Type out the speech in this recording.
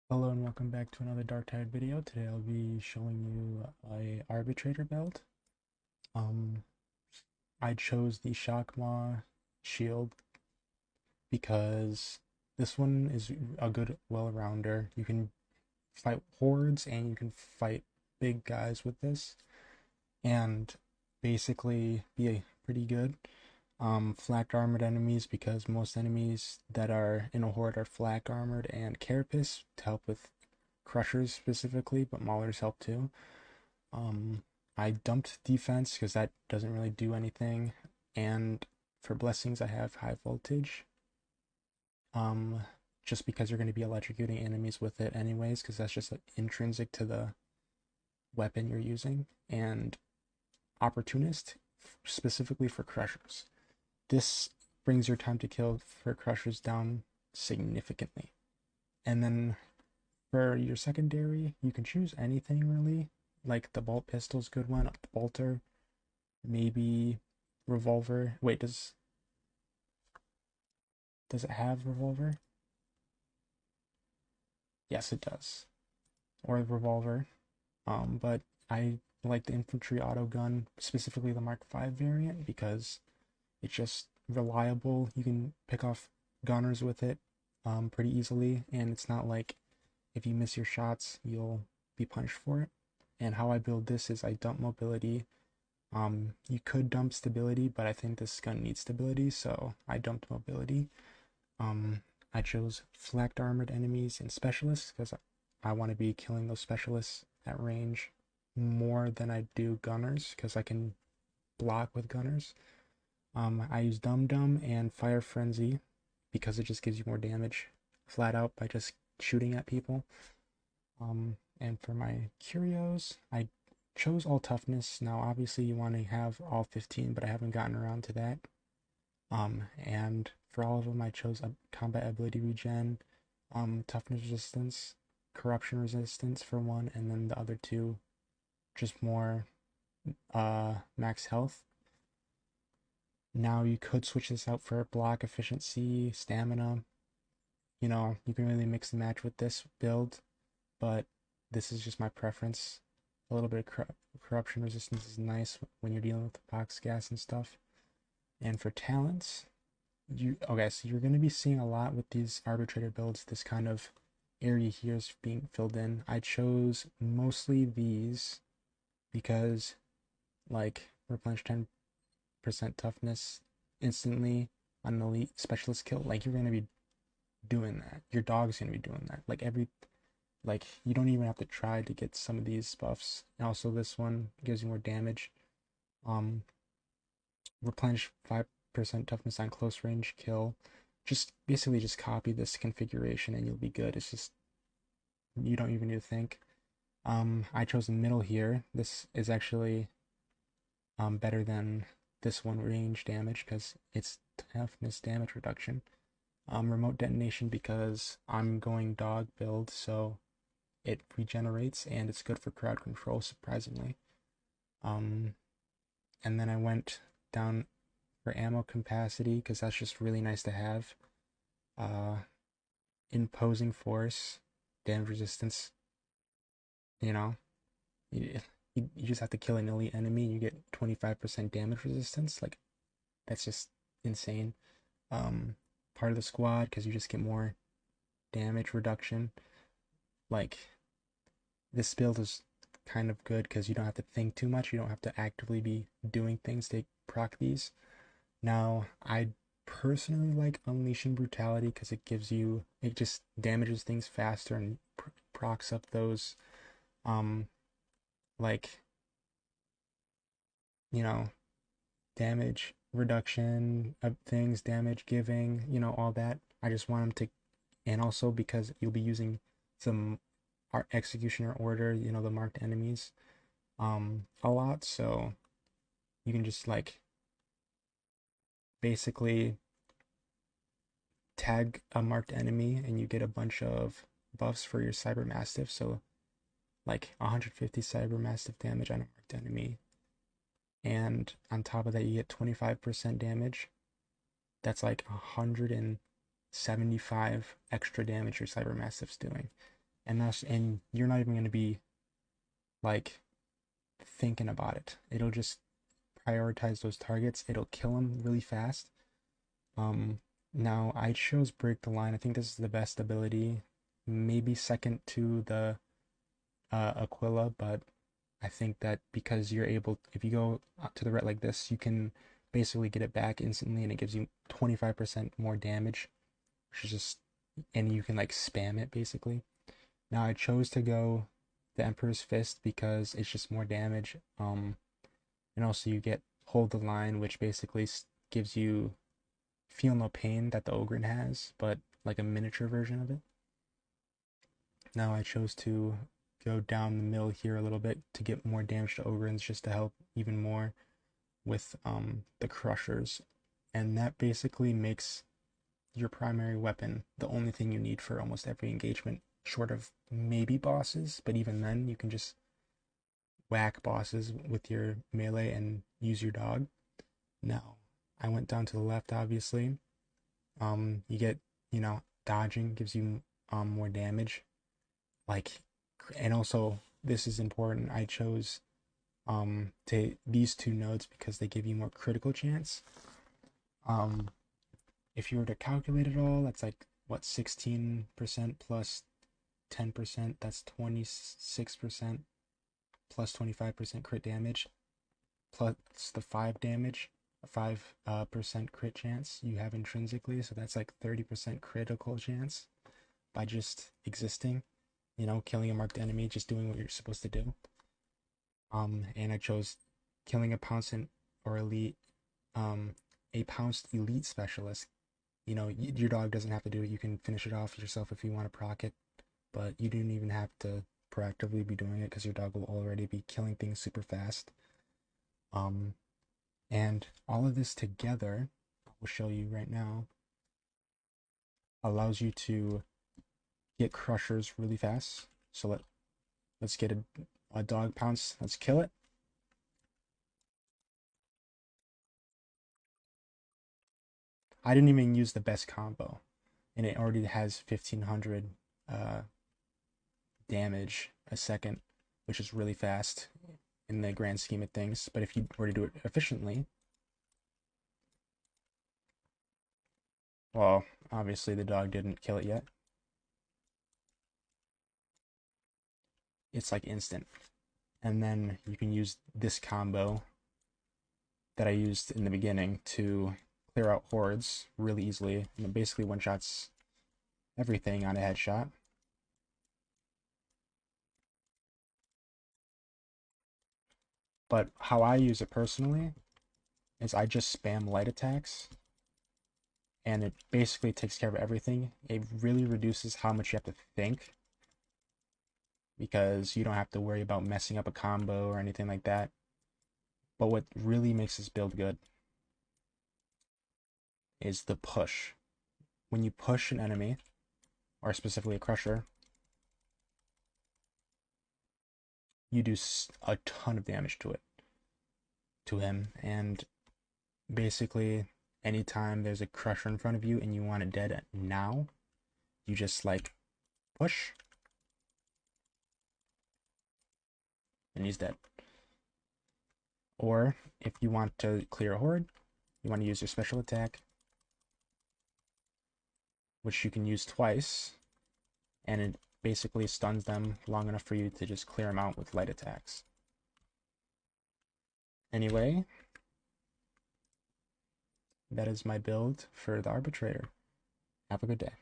Hello and welcome back to another Dark Tide video. Today I'll be showing you a arbitrator build. Um, I chose the Shakma shield because this one is a good well-rounder. You can fight hordes and you can fight big guys with this and basically be pretty good. Flak armored enemies because most enemies that are in a horde are flak armored and carapace to help with crushers specifically, but maulers help too. Um, I dumped defense because that doesn't really do anything, and for blessings I have high voltage. Um, just because you're going to be electrocuting enemies with it anyways, because that's just like, intrinsic to the weapon you're using, and opportunist specifically for crushers. This brings your time to kill for crushers down significantly. And then for your secondary, you can choose anything really. Like the bolt pistol's a good one, bolter, maybe revolver. Wait, does it have revolver? Yes, it does. Or revolver. But I like the infantry auto gun, specifically the Mark V variant, because it's just reliable. You can pick off gunners with it pretty easily, and it's not like if you miss your shots, you'll be punished for it. And how I build this is I dump mobility. You could dump stability, but I think this gun needs stability, so I dumped mobility. Um, I chose flak armored enemies and specialists because I want to be killing those specialists at range more than I do gunners because I can block with gunners. I use Dum Dum and Fire Frenzy because it just gives you more damage flat out by just shooting at people. And for my curios, I chose all toughness. Now, obviously, you want to have all 15, but I haven't gotten around to that. And for all of them, I chose a combat ability regen, toughness resistance, corruption resistance for one, and then the other two just more max health. Now you could switch this out for block efficiency, stamina. You can really mix and match with this build, but this is just my preference. A little bit of corruption resistance is nice when you're dealing with the box gas and stuff. And for talents, so you're going to be seeing a lot with these arbitrator builds. This kind of area here is being filled in. I chose mostly these because like replenish 10% toughness instantly on an elite specialist kill. Like you're going to be doing that. Your dog's going to be doing that. Like you don't even have to try to get some of these buffs. And also this one gives you more damage. Um, Replenish 5% toughness on close range kill. Just basically just copy this configuration and you'll be good. It's just you don't even need to think. I chose the middle here. This is actually better than this one range damage because it's toughness damage reduction. Remote detonation because I'm going dog build, so it regenerates and it's good for crowd control, surprisingly. Um, and then I went down for ammo capacity because that's just really nice to have. Uh, Imposing force, damage resistance. You know, you, you just have to kill an elite enemy, you get 25% damage resistance. Like that's just insane. Um, Part of the squad because you just get more damage reduction. Like this build is kind of good because you don't have to think too much. You don't have to actively be doing things to proc these. Now, I personally like Unleashing Brutality because it just damages things faster and procs up those, um, like, you know, damage reduction of things, damage giving, all that. I just want them to, and also because you'll be using some art executioner order, the marked enemies, a lot. So you can just like basically tag a marked enemy and you get a bunch of buffs for your Cyber Mastiff. So like 150 Cyber Mastiff damage on a marked enemy. And on top of that, you get 25% damage. That's like 175 extra damage your Cyber Mastiff's doing. and you're not even going to be like thinking about it. It'll just prioritize those targets. It'll kill them really fast. Um, Now I chose Break the Line. I think this is the best ability, maybe second to the Aquila, but I think that because you're able, if you go to the right like this, you can basically get it back instantly, and it gives you 25% more damage, which is just, and you can like spam it basically. Now I chose to go the Emperor's Fist because it's just more damage. And also you get Hold the Line, which basically gives you Feel No Pain that the Ogryn has, but like a miniature version of it. Now I chose to go down the middle here a little bit to get more damage to Ogryns, just to help even more with the Crushers. And that basically makes your primary weapon the only thing you need for almost every engagement, short of maybe bosses, but even then you can just whack bosses with your melee and use your dog. Now, I went down to the left, obviously. You get, dodging gives you more damage. Like, and also this is important. I chose to these two nodes because they give you more critical chance. Um, if you were to calculate it all, that's like what, 16% plus 10%, that's 26% plus 25% crit damage plus the 5 damage, 5% crit chance you have intrinsically, so that's like 30% critical chance by just existing, killing a marked enemy, just doing what you're supposed to do. And I chose killing a pounced or elite, a pounced elite specialist. Your dog doesn't have to do it. You can finish it off yourself if you want to proc it, but you didn't even have to proactively be doing it because your dog will already be killing things super fast. And all of this together, I will show you right now, allows you to get crushers really fast. So let's get a dog pounce. Let's kill it. I didn't even use the best combo, and it already has 1500 damage a second, which is really fast in the grand scheme of things. But if you were to do it efficiently, well, obviously the dog didn't kill it yet. It's like instant. And then you can use this combo that I used in the beginning to clear out hordes really easily, and it basically one-shots everything on a headshot. But how I use it personally is I just spam light attacks, and it basically takes care of everything. It really reduces how much you have to think, because you don't have to worry about messing up a combo or anything like that. But what really makes this build good is the push. When you push an enemy, or specifically a crusher, you do a ton of damage to him, and basically anytime there's a crusher in front of you and you want it dead now, you just like push and he's dead. Or if you want to clear a horde, you want to use your special attack, which you can use twice, and it basically stuns them long enough for you to just clear them out with light attacks. Anyway, that is my build for the Arbitrator. Have a good day.